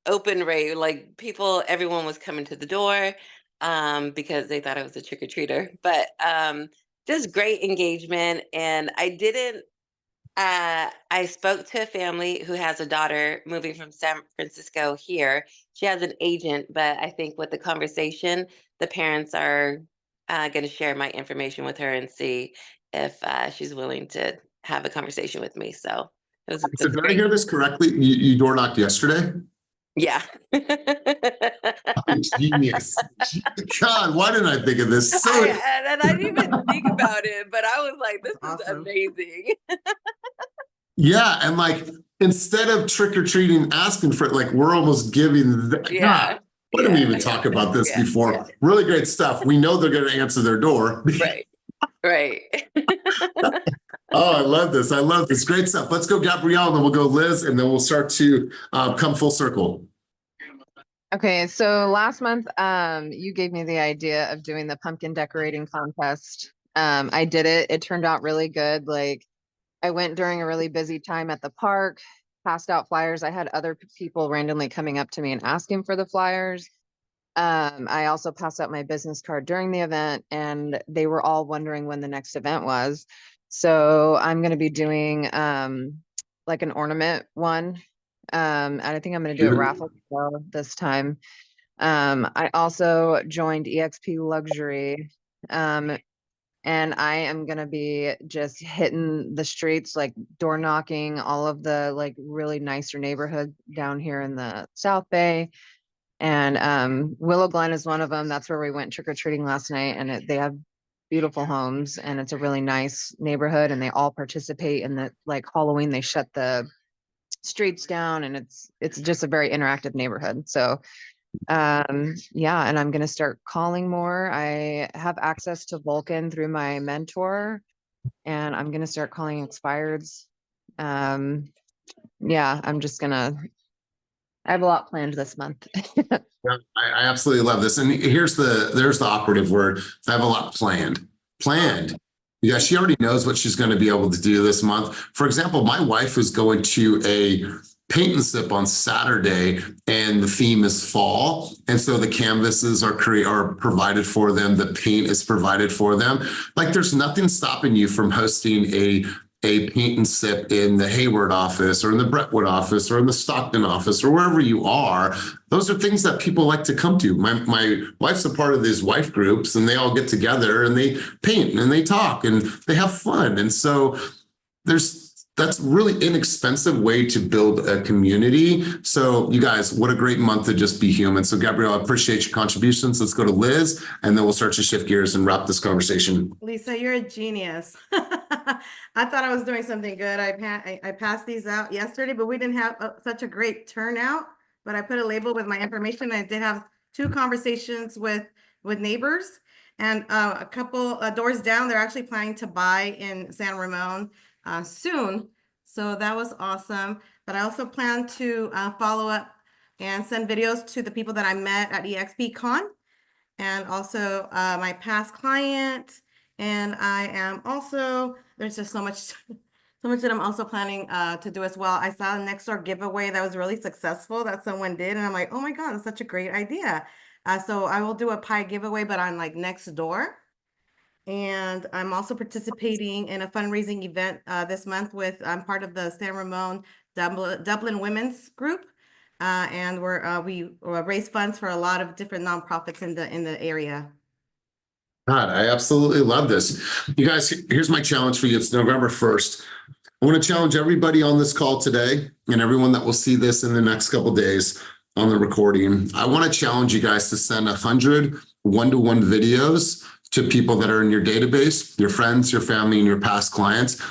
open rate, everyone was coming to the door because they thought I was a trick-or-treater. But just great engagement. And I spoke to a family who has a daughter moving from San Francisco here. She has an agent, but I think with the conversation, the parents are going to share my information with her and see if she's willing to have a conversation with me. So So did I hear this correctly? You door knocked yesterday? Yeah. Genius. God, why didn't I think of this? So I didn't even think about it, but I was like, this is amazing. yeah, and instead of trick-or-treating, asking for it, we're almost giving Yeah. God, why didn't we even talk about this before? Yeah. Really great stuff. We know they're going to answer their door. Right. Oh, I love this. I love this. Great stuff. Let's go, Gabrielle, and then we'll go Liz, and then we'll start to come full circle. Okay, so last month, you gave me the idea of doing the pumpkin decorating contest. I did it. It turned out really good. I went during a really busy time at the park, passed out flyers. I had other people randomly coming up to me and asking for the flyers. I also passed out my business card during the event, and they were all wondering when the next event was. So I'm going to be doing an ornament one. And I think I'm going to do a raffle this time. I also joined EXP Luxury. And I am going to be just hitting the streets, door knocking all of the really nicer neighborhood down here in the South Bay. And Willow Glen is one of them. That's where we went trick-or-treating last night, and they have beautiful homes, and it's a really nice neighborhood, and they all participate in the, like, Halloween, they shut the streets down, and it's just a very interactive neighborhood. So yeah, and I'm gonna start calling more. I have access to Vulcan through my mentor, and I'm gonna start calling expireds. Yeah, I have a lot planned this month. I absolutely love this. And there's the operative word. I have a lot planned. Planned. Yeah, she already knows what she's going to be able to do this month. For example, my wife is going to a paint and sip on Saturday, and the theme is fall. And so the canvases are provided for them. The paint is provided for them. Like, there's nothing stopping you from hosting a paint and sip in the Hayward office or in the Brentwood office or in the Stockton office or wherever you are. Those are things that people like to come to. My wife's a part of these wife groups, and they all get together and they paint and they talk and they have fun. And so that's really inexpensive way to build a community. So you guys, what a great month to just be human. So Gabrielle, I appreciate your contributions. Let's go to Liz, and then we'll start to shift gears and wrap this conversation. Lisa, you're a genius. I thought I was doing something good. I passed these out yesterday, but we didn't have such a great turnout. But I put a label with my information. I did have 2 conversations with neighbors, and a couple doors down, they're actually planning to buy in San Ramon soon. So that was awesome. But I also plan to follow up and send videos to the people that I met at Exp Con, and also my past client. And I am also, there's just so much that I'm also planning to do as well. I saw a next door giveaway that was really successful that someone did, and I'm like, oh my God, that's such a great idea. So I will do a pie giveaway, but on like next door. And I'm also participating in a fundraising event this month I'm part of the San Ramon Dublin Women's Group. And we raise funds for a lot of different nonprofits in the area. God, I absolutely love this. You guys, here's my challenge for you. It's November 1st. I want to challenge everybody on this call today and everyone that will see this in the next couple of days on the recording. I want to challenge you guys to send 100 one-to-one videos to people that are in your database, your friends, your family, and your past clients.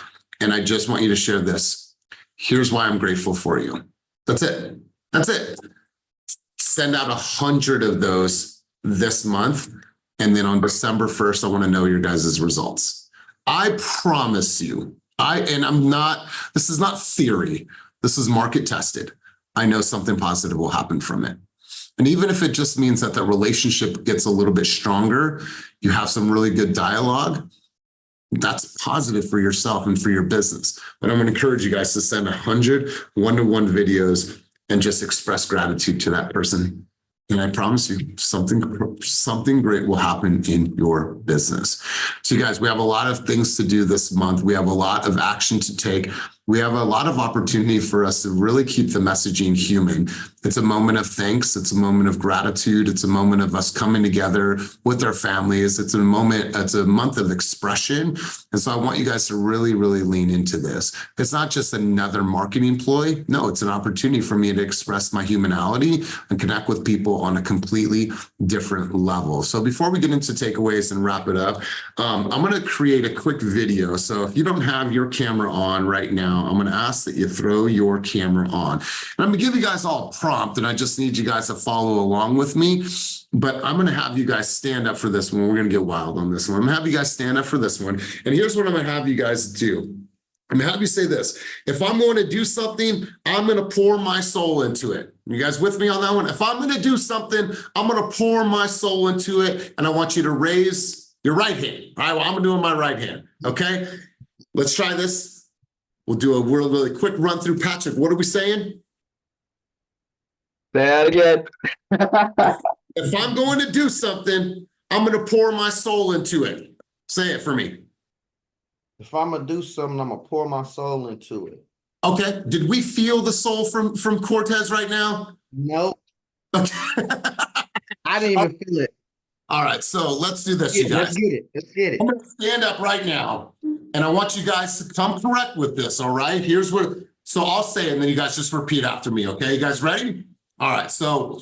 And I just want you to share this. Here's why I'm grateful for you. That's it. That's it. Send out 100 of those this month. And then on December 1st, I want to know your guys' results. I promise you, this is not theory. This is market tested. I know something positive will happen from it. And even if it just means that the relationship gets a little bit stronger, you have some really good dialogue, that's positive for yourself and for your business. But I'm going to encourage you guys to send 100 one-to-one videos and just express gratitude to that person. And I promise you, something great will happen in your business. So you guys, we have a lot of things to do this month. We have a lot of action to take. We have a lot of opportunity for us to really keep the messaging human. It's a moment of thanks. It's a moment of gratitude. It's a moment of us coming together with our families. It's a month of expression. And so I want you guys to really, really lean into this. It's not just another marketing ploy. No, it's an opportunity for me to express my humanity and connect with people on a completely different level. So before we get into takeaways and wrap it up, I'm going to create a quick video. So if you don't have your camera on right now, I'm going to ask that you throw your camera on. And I'm going to give you guys all a prompt, and I just need you guys to follow along with me. But I'm going to have you guys stand up for this one. We're going to get wild on this one. I'm going to have you guys stand up for this one. And here's what I'm going to have you guys do. I'm going to have you say this. If I'm going to do something, I'm going to pour my soul into it. You guys with me on that one? If I'm going to do something, I'm going to pour my soul into it. And I want you to raise your right hand. All right, well, I'm doing my right hand. Okay, let's try this. We'll do a really quick run through. Patrick, what are we saying? Say that again. If I'm going to do something, I'm going to pour my soul into it. Say it for me. If I'm going to do something, I'm going to pour my soul into it. Okay. Did we feel the soul from Cortez right now? Nope. Okay. I didn't even feel it. All right. So let's do this, you guys. Let's get it. Let's get it. I'm going to stand up right now, and I want you guys to come correct with this. All right. Here's so I'll say it, and then you guys just repeat after me. Okay. You guys ready? All right. So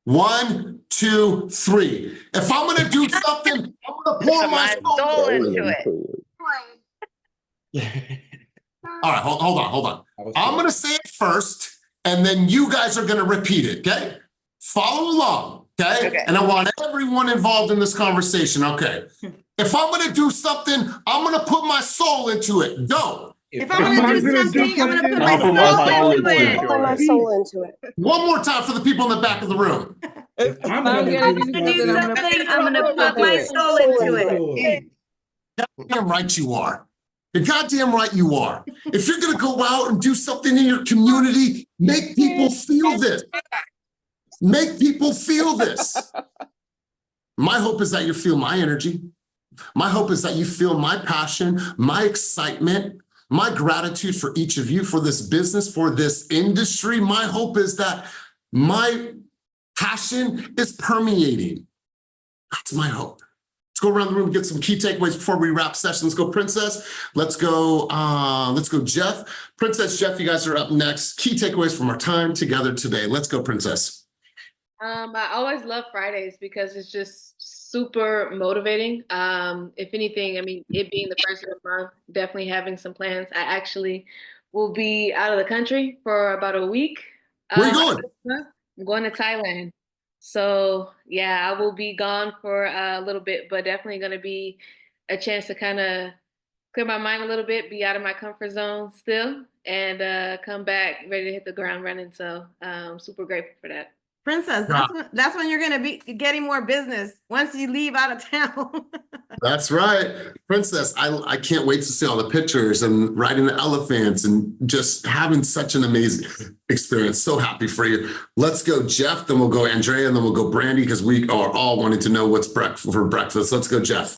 1, 2, 3. If I'm gonna do something, I'm gonna pour my soul into it. All right, hold on. I'm gonna say it first, and then you guys are gonna repeat it, okay? Follow along, okay? And I want everyone involved in this conversation, okay? If I'm gonna do something, I'm gonna put my soul into it. Go. If I'm gonna do something, I'm gonna put my soul into it. Put my soul into it. One more time for the people in the back of the room. If I'm gonna do something, I'm gonna put my soul into it. Goddamn right you are. You're goddamn right you are. If you're gonna go out and do something in your community, make people feel this. Make people feel this. My hope is that you feel my energy. My hope is that you feel my passion, my excitement, my gratitude for each of you, for this business, for this industry. My hope is that my passion is permeating. That's my hope. Let's go around the room and get some key takeaways before we wrap session. Let's go, Princess. Let's go, Jeff. Princess, Jeff, you guys are up next. Key takeaways from our time together today. Let's go, Princess. I always love Fridays because it's just super motivating. If anything, I mean, it being the first of the month, definitely having some plans. I actually will be out of the country for about a week. Where are you going? I'm going to Thailand. So yeah, I will be gone for a little bit, but definitely going to be a chance to kind of clear my mind a little bit, be out of my comfort zone still, and come back ready to hit the ground running. So I'm super grateful for that. Princess, that's when you're gonna be getting more business once you leave out of town. That's right. Princess, I can't wait to see all the pictures and riding the elephants and just having such an amazing experience. So happy for you. Let's go, Jeff, then we'll go Andrea, and then we'll go Brandy, because we are all wanting to know what's for breakfast. Let's go, Jeff.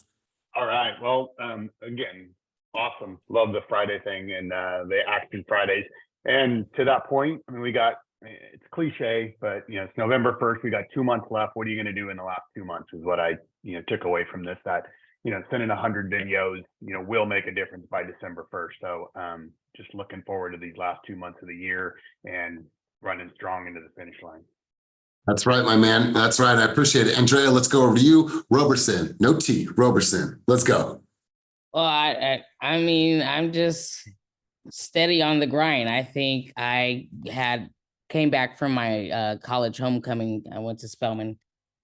All right. Well, again, awesome. Love the Friday thing and the Action Fridays. And to that point, I mean, it's cliche, but it's November 1st. We got 2 months left. What are you going to do in the last 2 months is what I, took away from this, that, sending 100 videos, will make a difference by December 1st. So just looking forward to these last 2 months of the year and running strong into the finish line. That's right, my man. That's right. I appreciate it. Andrea, let's go over to you. Roberson, no T, Roberson. Let's go. Well, I mean, I'm just steady on the grind. I think I came back from my college homecoming. I went to Spelman,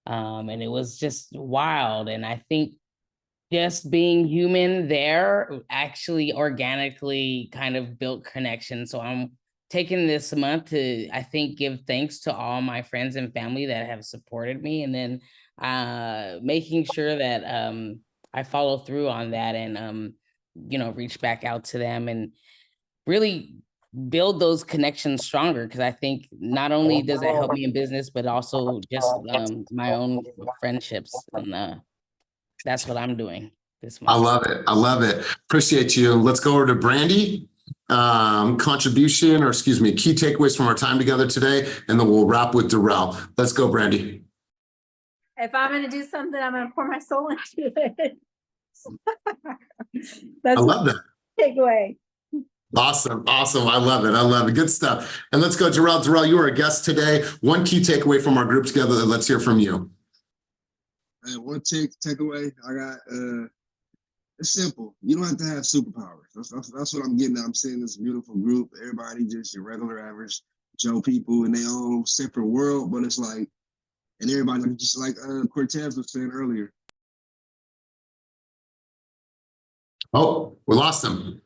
and it was just wild. And I think just being human there actually organically kind of built connection. So I'm taking this month to, I think, give thanks to all my friends and family that have supported me, and then making sure that I follow through on that and, reach back out to them and really build those connections stronger, because I think not only does that help me in business, but also just my own friendships, and that's what I'm doing this month. I love it. I love it. Appreciate you. Let's go over to Brandy. Contribution, or excuse me, key takeaways from our time together today, and then we'll wrap with Darrell. Let's go, Brandy. If I'm going to do something, I'm going to pour my soul into it. That's I love that. Takeaway. Awesome. Awesome. I love it. I love it. Good stuff. And let's go, Darrell. Darrell, you are a guest today. One key takeaway from our group together. Let's hear from you. One takeaway I got, it's simple. You don't have to have superpowers. That's what I'm getting at. I'm seeing this beautiful group. Everybody just your regular average Joe people in their own separate world, but it's like, and everybody just like Cortez was saying earlier. Oh, we lost him.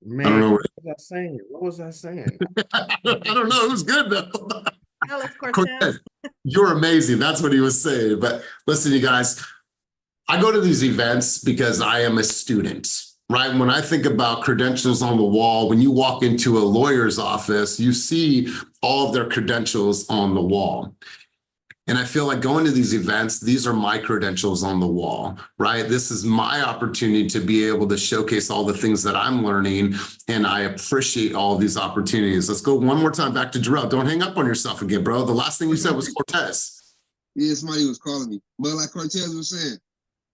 Man, I don't know. what was I saying? What was I saying? I don't know. It was good though. Alice Cortez. You're amazing. That's what he was saying. But listen, you guys, I go to these events because I am a student, right? When I think about credentials on the wall, when you walk into a lawyer's office, you see all of their credentials on the wall. And I feel like going to these events, these are my credentials on the wall, right? This is my opportunity to be able to showcase all the things that I'm learning, and I appreciate all of these opportunities. Let's go one more time back to Darrell. Don't hang up on yourself again, bro. The last thing you said was Cortez. Yeah, somebody was calling me. But like Cortez was saying,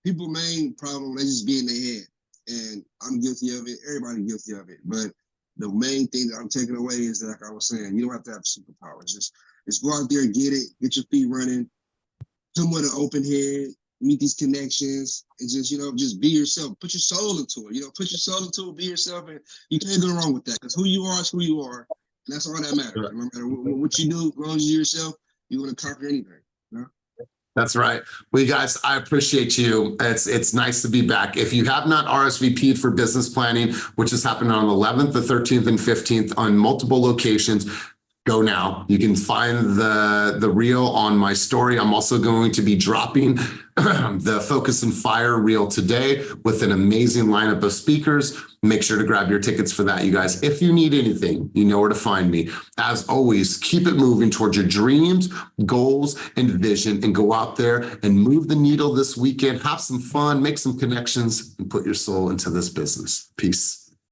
people's main problem, they just be in their head. And I'm guilty of it. Everybody's guilty of it. But the main thing that I'm taking away is that, like I was saying, you don't have to have superpowers. Just Just go out there and get it, get your feet running, come with an open head, meet these connections, and just, just be yourself. Put your soul into it. Put your soul into it, be yourself, and you can't go wrong with that, because who you are is who you are. And that's all that matters. No matter what you do, as long as you're yourself, you're going to conquer anything. That's right. Well, you guys, I appreciate you. It's nice to be back. If you have not RSVP'd for business planning, which is happening on the 11th, the 13th, and 15th on multiple locations, go now. You can find the reel on my story. I'm also going to be dropping the Focus and Fire reel today with an amazing lineup of speakers. Make sure to grab your tickets for that, you guys. If you need anything, you know where to find me. As always, keep it moving towards your dreams, goals, and vision, and go out there and move the needle this weekend. Have some fun, make some connections, and put your soul into this business. Peace.